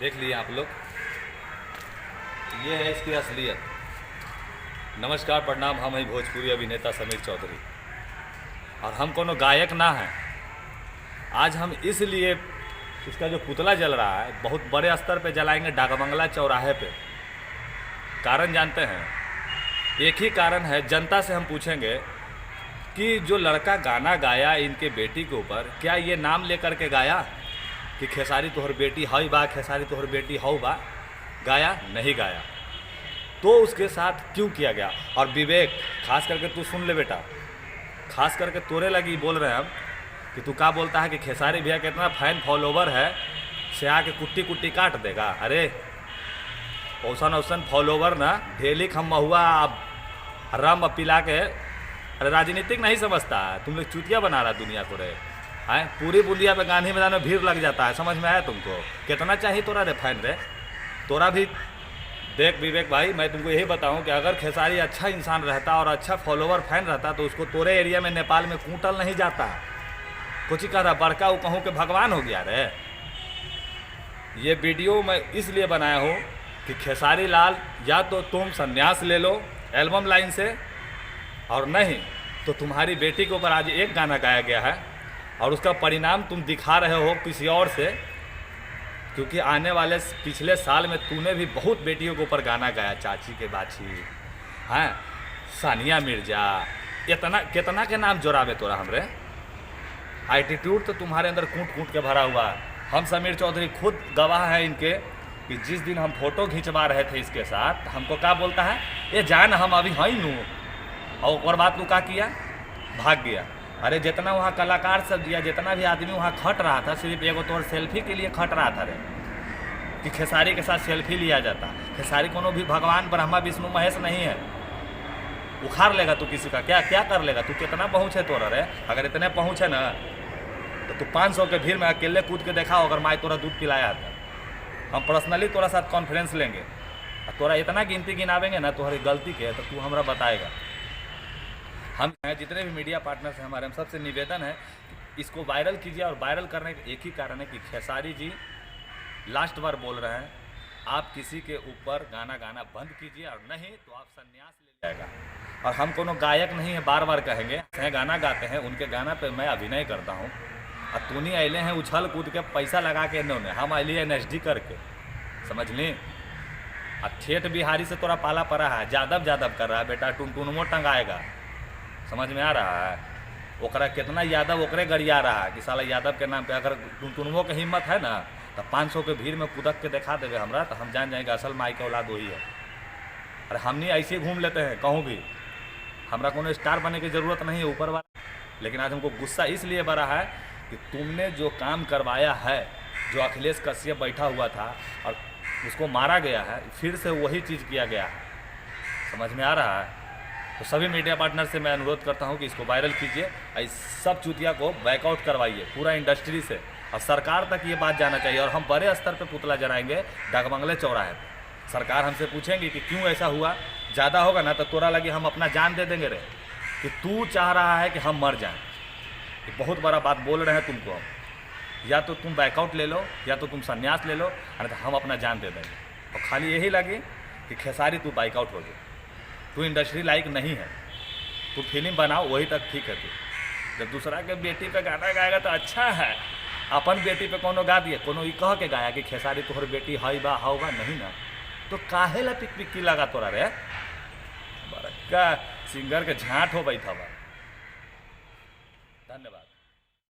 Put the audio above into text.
देख लिए आप लोग, ये है इसकी असलियत। नमस्कार प्रणाम, हम हैं भोजपुरी अभिनेता समीर चौधरी और हम कोनो गायक ना हैं। आज हम इसलिए इसका जो पुतला जल रहा है बहुत बड़े स्तर पे जलाएंगे डाकबंगला चौराहे पे। कारण जानते हैं, एक ही कारण है। जनता से हम पूछेंगे कि जो लड़का गाना गाया इनके बेटी के ऊपर, क्या ये नाम लेकर के गाया कि खेसारी तोहर बेटी हई बा, खेसारी तोहर बेटी हौ बा? गाया? नहीं गाया। तो उसके साथ क्यों किया गया? और विवेक, खास करके तू सुन ले बेटा, खास करके तोरे लगी बोल रहे हैं हम कि तू क्या बोलता है कि खेसारी भैया के इतना फैन फॉलोवर है से आके कुट्टी कुट्टी काट देगा। अरे औसन औसन फॉलोवर ना ढेली खम्मा हुआ अब रम पिला के। अरे राजनीतिक नहीं समझता, तुम लोग चुतिया बना रहा दुनिया को रे। हैं पूरी बुलिया पे गांधी मैदान में भीड़ लग जाता है, समझ में आया तुमको? कितना चाहिए तोरा रे फैन रे? तोरा भी देख विवेक भाई, मैं तुमको यही बताऊं कि अगर खेसारी अच्छा इंसान रहता और अच्छा फॉलोवर फैन रहता तो उसको तोरे एरिया में नेपाल में कूटल नहीं जाता। कुछ ही कह रहा बड़का वो कहूँ कि भगवान हो गया रे। ये वीडियो मैं इसलिए बनाया हूँ कि खेसारी लाल, या तो तुम संन्यास ले लो एल्बम लाइन से, और नहीं तो तुम्हारी बेटी के ऊपर आज एक गाना गाया गया है और उसका परिणाम तुम दिखा रहे हो किसी और से। क्योंकि आने वाले पिछले साल में तूने भी बहुत बेटियों के ऊपर गाना गाया, चाची के बाछी, हैं सानिया मिर्जा, इतना कितना के नाम जोड़ावे तोरा हमरे। एटीट्यूड तो तुम्हारे अंदर कूट कूट के भरा हुआ है। हम समीर चौधरी खुद गवाह हैं इनके कि जिस दिन हम फोटो खिंचवा रहे थे इसके साथ, हमको क्या बोलता है, ये जान हम अभी हैं नू, और बात तू क्या किया, भाग गया। अरे जितना वहाँ कलाकार सब दिया, जितना भी आदमी वहाँ खट रहा था, सिर्फ एगो तोर सेल्फी के लिए खट रहा था रे, कि खेसारी के साथ सेल्फी लिया जाता। खेसारी कोनो भी भगवान ब्रह्मा विष्णु महेश नहीं है। उखाड़ लेगा तू किसी का, क्या क्या कर लेगा तू? कितना पहुँच है तोरा रे? अगर इतने पहुँच है ना तो तू 500 के भीड़ में अकेले कूद के देखा अगर माई तोरा दूध पिलाया था। हम पर्सनली तोरा साथ कॉन्फ्रेंस लेंगे और तोरा इतना गिनती गिनावेंगे ना तुम्हारी गलती के, तो तू हमरा बताएगा। हम जितने भी मीडिया पार्टनर्स हैं हमारे, हम सबसे निवेदन है कि इसको वायरल कीजिए। और वायरल करने का एक ही कारण है कि खेसारी जी लास्ट बार बोल रहे हैं, आप किसी के ऊपर गाना गाना बंद कीजिए, और नहीं तो आप संन्यास ले जाएगा। और हम कोनो गायक नहीं है, बार बार कहेंगे, गाना गाते हैं, उनके गाना पे मैं अभिनय करता हूँ। और तूनी अले हैं उछल कूद के पैसा लगा के इन्होंने, हम अली NSD करके, समझ ली। और ठेठ बिहारी से तोरा पाला पड़ा है, जादव जादव कर रहा है बेटा, टुनटुनमो टंगाएगा, समझ में आ रहा है? ओकरा कितना यादव ओकरे गड़िया रहा है कि साला यादव के नाम पे अगर टुनटुनमो के हिम्मत है ना तो 500 के भीड़ में कूदक के दिखा देवे हमरा, तो हम जान जाएंगे असल माई के औलाद वही है। अरे हमनी ऐसे घूम लेते हैं कहूँ भी, हमरा कोनो स्टार बनने की ज़रूरत नहीं है ऊपर वाला। लेकिन आज हमको गुस्सा इसलिए बढ़ा है कि तुमने जो काम करवाया है, जो अखिलेश कश्यप बैठा हुआ था और उसको मारा गया है, फिर से वही चीज़ किया गया है, समझ में आ रहा है? तो सभी मीडिया पार्टनर से मैं अनुरोध करता हूं कि इसको वायरल कीजिए, इस सब चुतिया को बैकआउट करवाइए पूरा इंडस्ट्री से, और सरकार तक ये बात जाना चाहिए। और हम बड़े स्तर पे पुतला जलाएंगे डाकबंगले चौराहे पे। सरकार हमसे पूछेंगी कि क्यों ऐसा हुआ, ज़्यादा होगा ना तो तोरा लगी हम अपना जान दे देंगे रे, कि तू चाह रहा है कि हम मर जाएँ। ये बहुत बड़ा बात बोल रहे हैं तुमको हम, या तो तुम बैकआउट ले लो या तो तुम संन्यास ले लो, और तो हम अपना जान दे देंगे। और खाली यही लगी कि खेसारी तू बैकआउट हो गया, तू इंडस्ट्री लायक नहीं है, तू फिल्म बनाओ वही तक ठीक है। तू जब दूसरा के बेटी पे गाना गाएगा तो अच्छा है, अपन बेटी पे कोनो गा दिए, कोनो ये कह के गाया कि खेसारी तोहर बेटी हई बा हौ बा, नहीं ना, तो काहे ला पिक पिक्की लगा तोरा रे? बड़का सिंगर के झाँट हो बैठा बा। धन्यवाद।